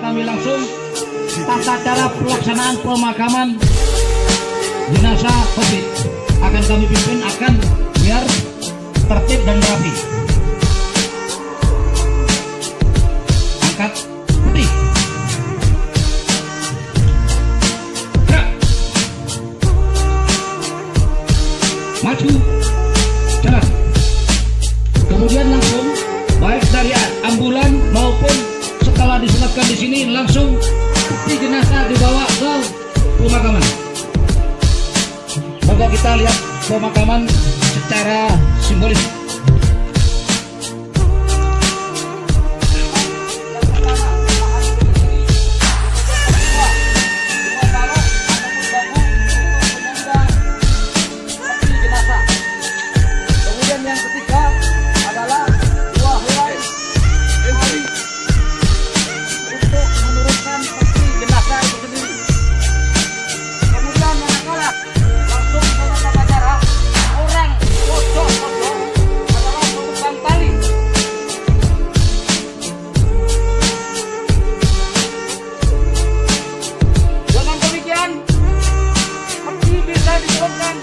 kami langsung tata cara pelaksanaan pemakaman jenazah COVID akan kami pimpin akan biar tertib dan rapi. Angkat putih. Gerak. Maju. Jalan. Kemudian langsung baik dari ambulan maupun setelah disematkan di sini langsung peti jenazah dibawa ke pemakaman. Moga kita lihat pemakaman secara simbolis. Kemudian yang ketiga adalah dua helai tali untuk menurunkan peti jenazah itu sendiri. Kemudian yang kalah langsung pada tata cara orang pojok adalah memegang tali. Dengan demikian peti bisa diturunkan